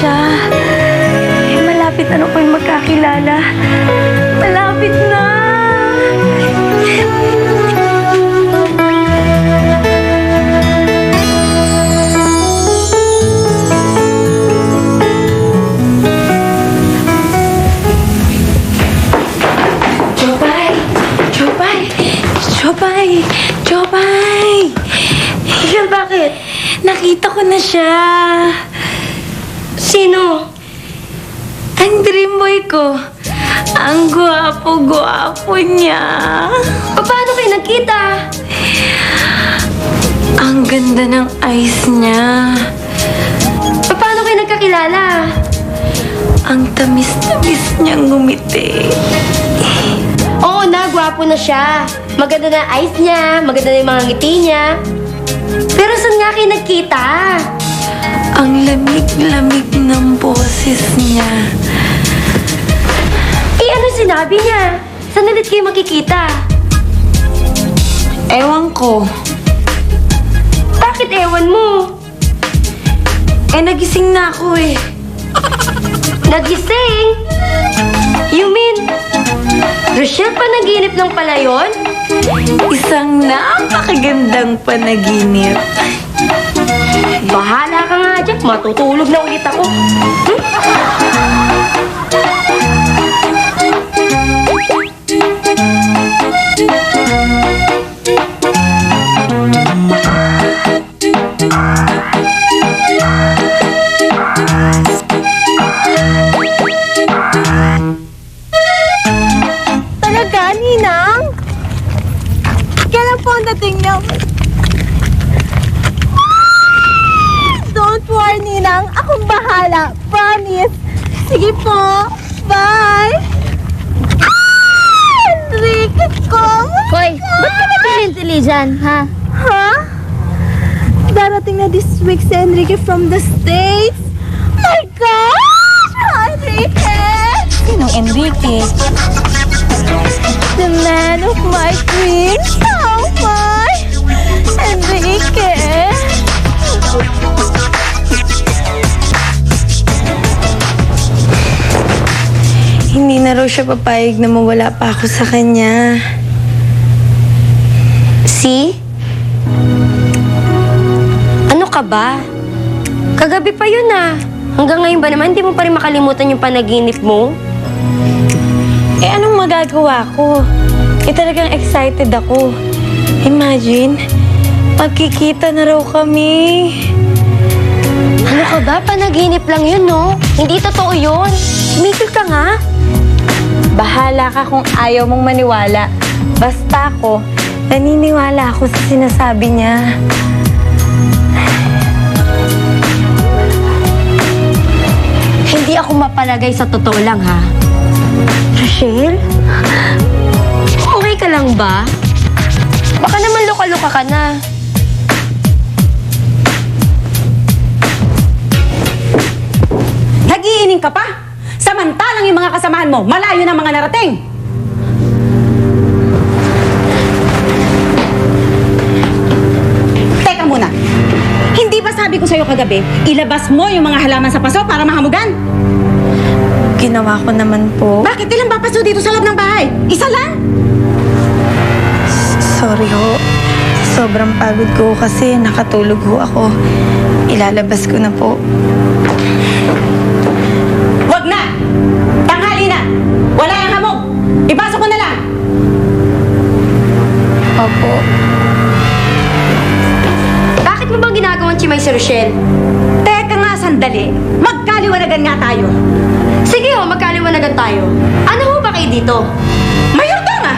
siya. Malapit na po yung magkakilala. Malapit na. Jopay! Jopay! Michelle, bakit? Nakita ko na siya. Sino? Ang dream boy ko. Ang gwapo-gwapo niya. Paano kayo nagkita? Ang ganda ng eyes niya. Paano kayo nagkakilala? Ang tamis-tamis niyang ngumiti. Oo na, gwapo na siya. Maganda na eyes niya, maganda na yung mga ngiti niya. Pero saan nga kayo nagkita? Ang lamig-lamig ng boses niya. Ano sinabi niya? Saan ulit kayo makikita? Ewan ko. Bakit ewan mo? Nagising na ako eh. Nagising? You mean, Rochelle, panaginip lang pala yun? Isang napakagandang panaginip. Bahala ka nga dyan, matutulog na ulit ako. Talaga, Ninang? Kailan po ang dating niyo? Don't worry, Ninang. Akong bahala. Promise. Sige po. Bye. Enrique ko. Hoy, ba't ka napilintili dyan, ha? Ha? Darating na this week si Enrique from the States. My gosh! Enrique! Sinong Enrique? The man of my dreams. Oh my! Enrique! Hindi na raw siya papayag na mawala pa ako sa kanya. See? Ano ka ba? Kagabi pa yun ah. Hanggang ngayon ba naman, hindi mo pa rin makalimutan yung panaginip mo? Anong magagawa ko? Talagang excited ako. Imagine, magkikita na raw kami. Ano ka ba? Panaginip lang yun, no? Hindi totoo yun. Tumigil ka nga. Bahala ka kung ayaw mong maniwala. Basta ako, naniniwala ako sa sinasabi niya. Hindi ako mapalagay sa totoo lang, ha? Rochelle? Okay ka lang ba? Baka naman luka-luka ka na. Nag-iining ka pa? Samantalang yung mga kasamahan mo, malayo ng mga narating. Teka muna. Hindi ba sabi ko sa'yo kagabi, ilabas mo yung mga halaman sa paso para mahamugan? Ginawa ko naman po. Bakit ilang ba paso dito sa loob ng bahay? Isa lang? Sorry ho. Sobrang pagod ko kasi nakatulog ho ako. Ilalabas ko na po. Wag na! Tanghali na! Wala yung hamog! Ipasok mo na lang! Opo. Bakit mo bang ginagawang chimay si Rochelle? Teka nga sandali. Magkaliwanagan nga tayo. Sige ho, magkaliwanagan tayo. Ano ho ba kayo dito? Mayordoma!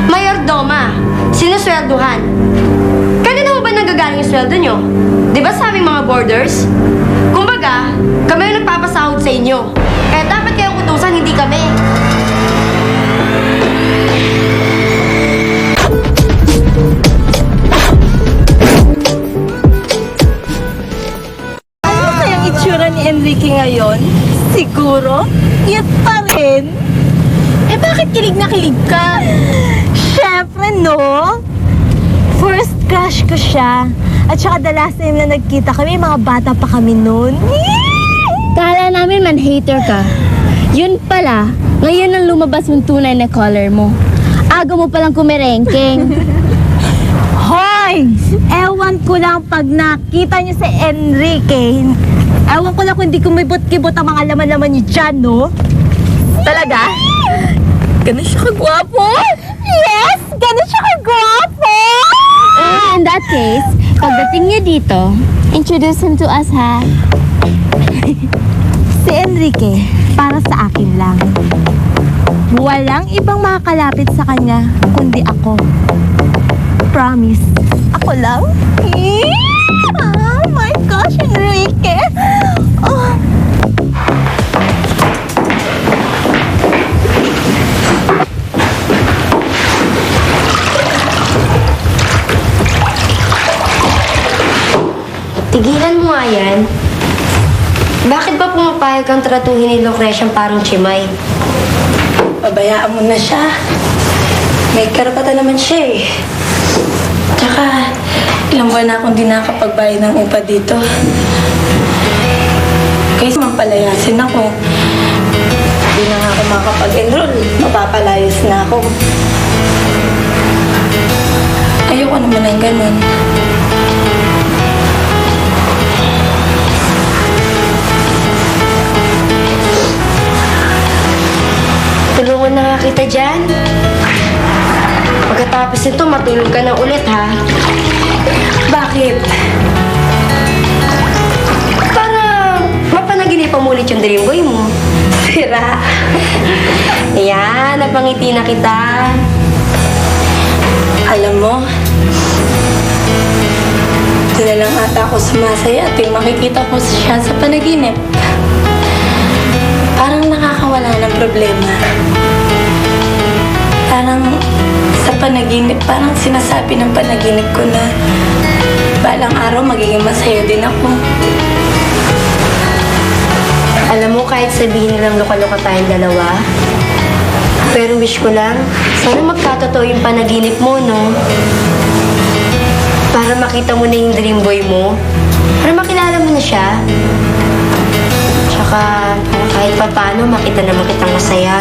Mayordoma. Sinuswelduhan. Kanina ho ba nagagaling yung sweldo nyo? Di ba sa aming mga borders? Kumbaga, kami yung nagpapasahod sa inyo. Kaya dapat kayong utusan, hindi kami. Ano kayang itsura ni Enrique ngayon? Siguro, cute pa rin. Bakit kilig na kilig ka? Siyempre, no? First crush ko siya. At saka the last time na nagkita kami, mga bata pa kami noon. Kala Akala namin man-hater ka. Yun pala, ngayon ang lumabas yung tunay na color mo. Aga mo palang kumerengkeng. Hoy! Ewan ko lang pag nakita niyo si Enrique. Ewan ko lang kung hindi kumibot-kibot ang mga laman-laman niyo dyan, no? Talaga? Ganun siya kagwapo? Yes! Ganun siya kagwapo! In that case, pagdating niya dito, introduce him to us, ha? Si Enrique, para sa akin lang. Walang ibang makakalapit sa kanya, kundi ako. Promise. Ako lang? Oh my gosh, Enrique! Oh. Tigilan mo nga yan. Bakit ba pumapayag kang tratuhin ni Lucrecia parang chimay? Pabayaan mo na siya. May karapatan naman siya eh. Tsaka, ilang buwan na akong di nakapagbayad ng upa dito. Kaya mampalayasin ako. Hindi na nga ako makapag-enroll. Mapapalayas na ako. Ayoko naman ng ganun. Tulungan na nga kita dyan. Pagkatapos nito, matulog ka na ulit, ha? Bakit? Para mapanaginipan mo ulit yung dream boy mo. Sira. Ayan, napangiti na kita. Alam mo, doon na lang ata ako sumasaya at yung makikita ko siya sa panaginip. Parang nakakawala ng problema. Parang sa panaginip, parang sinasabi ng panaginip ko na balang araw magiging masaya din ako. Alam mo, kahit sabihin nilang loka-loka tayong dalawa, pero wish ko lang, sana magkatotoo yung panaginip mo, no? Para makita mo na yung dream boy mo. Para makilala mo na siya. Tsaka, para kahit pa paano, makita naman kitang masaya.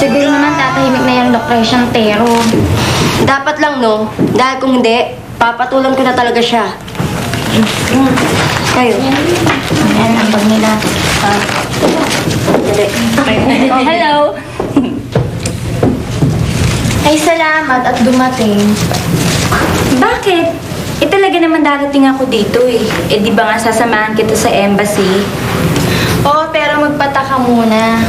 Siguro naman tatahimik na yung Lucrecia Tero. Dapat lang, no? Dahil kung hindi, papatulan ko na talaga siya. Kayo. Yan ang pag nila. Hindi. Oh, hello! Ay, salamat at dumating. Bakit? Eh talaga naman darating ako dito eh. Eh di ba nga sasamahan kita sa embassy? Oo, pero magpataka muna.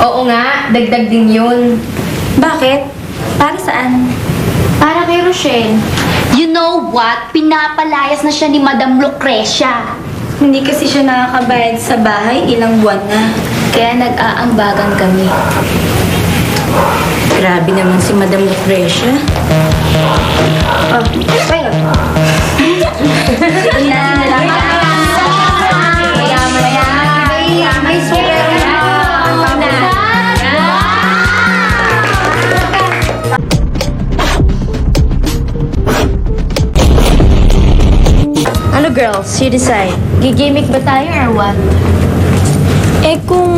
Oo nga, dagdag din yun. Bakit? Para saan? Para kay Rochelle. You know what? Pinapalayas na siya ni Madam Lucrecia. Hindi kasi siya nakakabayad sa bahay, ilang buwan na. Kaya nag-aambagan kami. Grabe naman si Madam Lucrecia. Oh, kayo. May super Ano girls, you decide. Gigimik ba tayo or what? Eh kung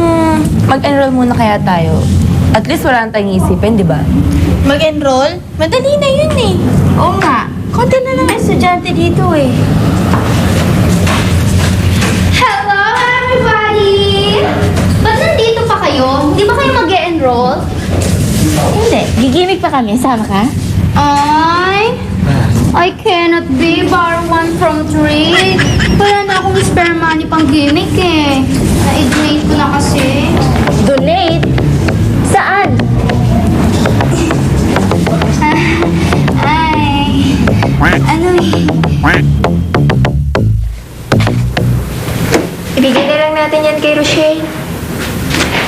mag-enroll muna kaya tayo, at least wala nang tayong isipin, di ba? Mag-enroll? Madali na yun eh. Oo nga. Konti na lang estudyante dito eh. Hello everybody! Ba't nandito pa kayo? Hindi ba kayo mag-e-enroll? Hindi. Gigimik pa kami. Sama ka? I cannot be bar 1 from 3. Wala na akong spare money pang gimmick eh. Na-donate ko na kasi. Donate? Saan? Ay. Ano eh? Ibigay na lang natin yan kay Rochelle.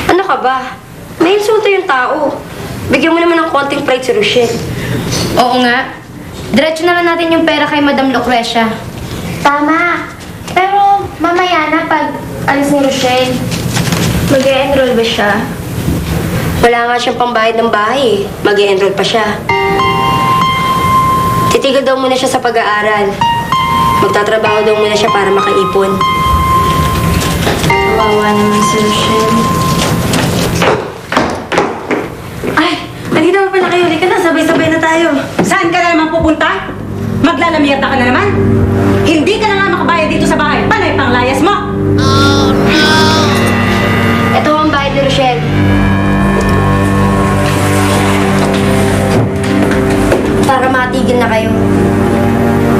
Ano ka ba? May insulto yung tao. Bigyan mo naman ng konting pride si Rochelle. Oo nga. Diretso na lang natin yung pera kay Madam Lucrecia. Tama. Pero Mamaya na pag alis ni Rochelle. Mag-e-enroll ba siya? Wala nga siyang pambayad ng bahay eh. Mag-e-enroll pa siya. Titigil daw muna siya sa pag-aaral. Magtatrabaho daw muna siya para makaipon. Kawawa naman si Rochelle. Ay! Nandito mo pala kayo. Halika na, sabay-sabay na tayo. Saan ka na naman pupunta? Maglalamierda ka na naman? Hindi ka na nga makabayad dito sa bahay. Panay pang layas mo! Ito ang bayad ni Rochelle. Para matigil na kayo.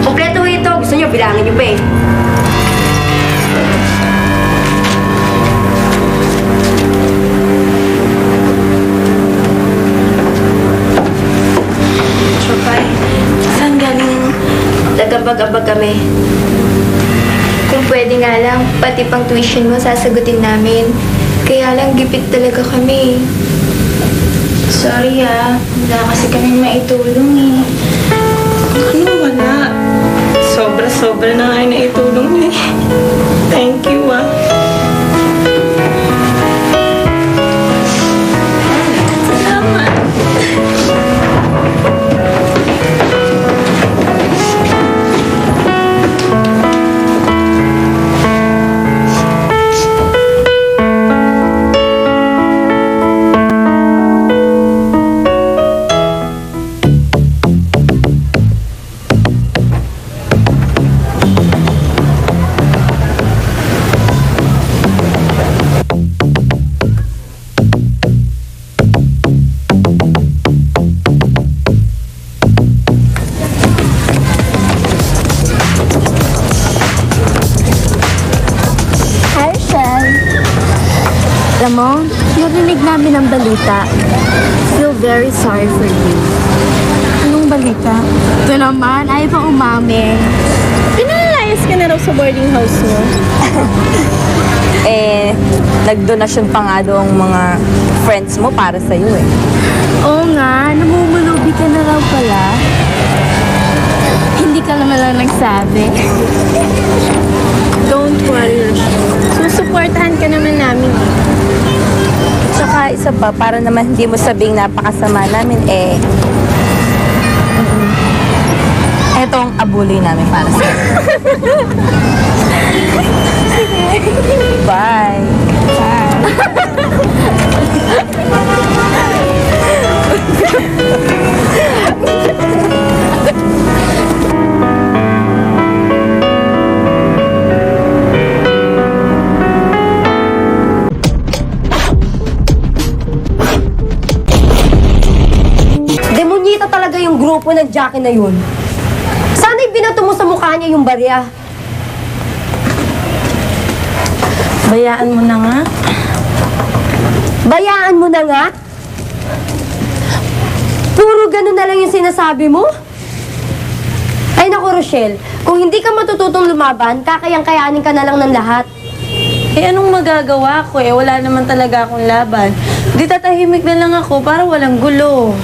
Kompleto ito. Gusto niyo, bilangin niyo pa eh. Chopay, saan galing? Nagabag-abag kami. Kung pwede nga lang, pati pang tuition mo sasagutin namin. Kaya lang, gipit talaga kami. Sorry wala kasi kaming maitulong eh. Ano wala? Sobra-sobra na kayo na itulong eh. Thank you Salamat. Hi, Rochelle. Alam mo, narinig namin ang balita. Feel very sorry for you. Anong balita? Ito naman, ayaw pang umamin. Pinalayas ka na raw sa boarding house mo. Nagdonasyon pa nga daw ang mga friends mo para sa'yo eh. Oo nga, namumulubi ka na raw pala. Hindi ka naman lang nagsabi. Don't worry, Rochelle. Susuportahan ka naman namin. Tsaka isa pa, para naman hindi mo sabing napakasama namin eh. Eto ang abuloy namin para sa'yo. Bye! Demonyita talaga yung grupo ng Jackie na yun. Sana'y binato mo sa mukha niya yung barya. Bayaan mo na nga. Bayaan mo na nga. Puro ganun na lang yung sinasabi mo? Ay naku, Rochelle, kung hindi ka matututong lumaban, kakayang-kayanin ka na lang ng lahat. Eh, anong magagawa ko? Eh, wala naman talaga akong laban. Di tatahimik na lang ako para walang gulo.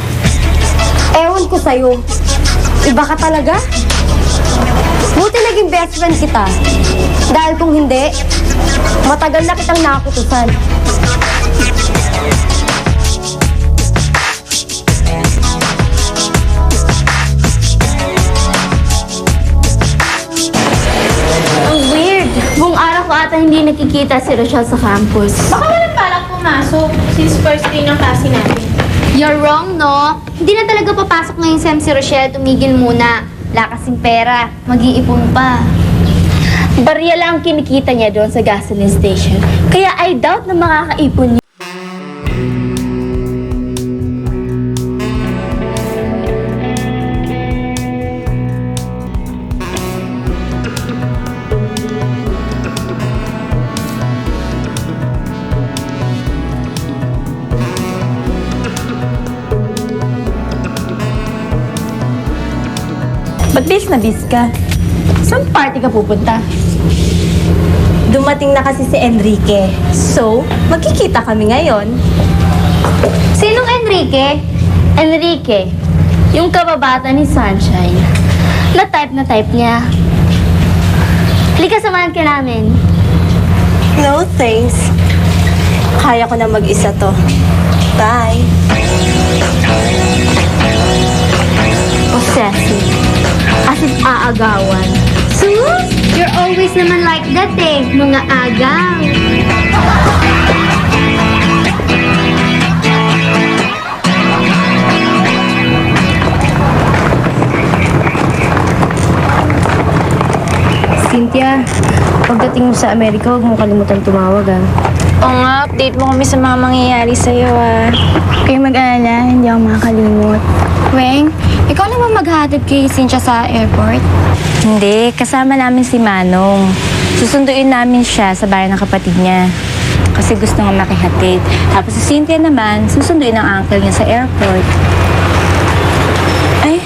Ewan ko sa'yo. Iba ka talaga? Buti naging best friend kita. Dahil kung hindi, matagal na kitang nakutusan. Ang weird. Buong araw ko ata hindi nakikita si Rochelle sa campus. Baka walang balak pumasok since first day ng klase natin. You're wrong, no? Hindi na talaga papasok ngayong sem si Rochelle. Tumigil muna. Wala kasing pera. Mag-iipon pa. Barya lang ang kinikita niya doon sa gasoline station. Kaya I doubt na makakaipon niya. Ba't bis na bis ka? Saan party ka pupunta? Dumating na kasi si Enrique. So, magkikita kami ngayon. Sinong Enrique? Enrique. Yung kababata ni Sunshine. Na type niya. Halika, samahan ka namin. No thanks. Kaya ko na mag-isa to. Bye. Possessive. As if aagawan. Sus! You're always naman like that eh, mga agaw. Cynthia, pagdating mo sa Amerika, huwag mo kalimutan tumawag Oo nga, update mo kami sa mga mangyayari sa'yo Kayo mag-alala, hindi ako makakalimot. Weng, ikaw naman maghahatid kay Cynthia sa airport? Hindi, kasama namin si Manong. Susunduin namin siya sa bahay ng kapatid niya. Kasi gusto nga makihatid. Tapos si Cynthia naman, susunduin ang uncle niya sa airport. Ay,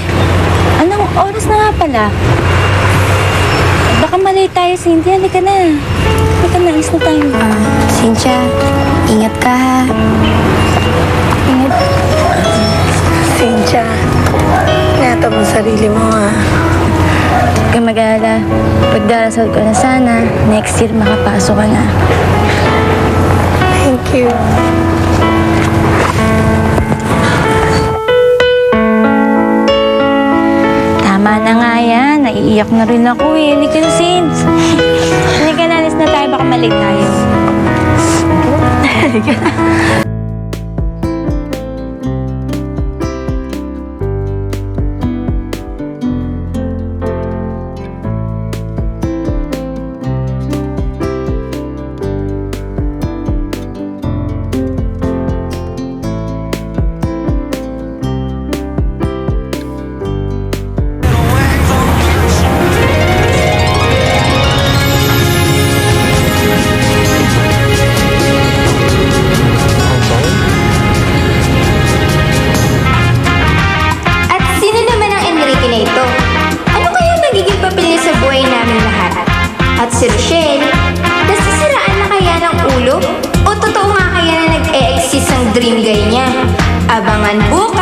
anong oras na nga pala? Baka mali tayo, Cynthia. Halika na. Halika na, alis na tayo. Cynthia, ingat ka ha. Ingat. Cynthia, ingatan mo sarili mo ha. Huwag kang mag-alala. Pagdarasal ko na sana, next year makapasok ka na. Thank you. Tama na nga yan. Naiiyak na rin ako eh. Halika na, Sins. Halika na, alis na tayo. Baka malate tayo. At sino naman ang Enrique na ito? Ano kaya magiging papel niya sa buhay namin lahat? At si Rochelle, nasisiraan na kaya ng ulo? O totoo nga kaya na nag-e-exist ang dream guy niya? Abangan bukas!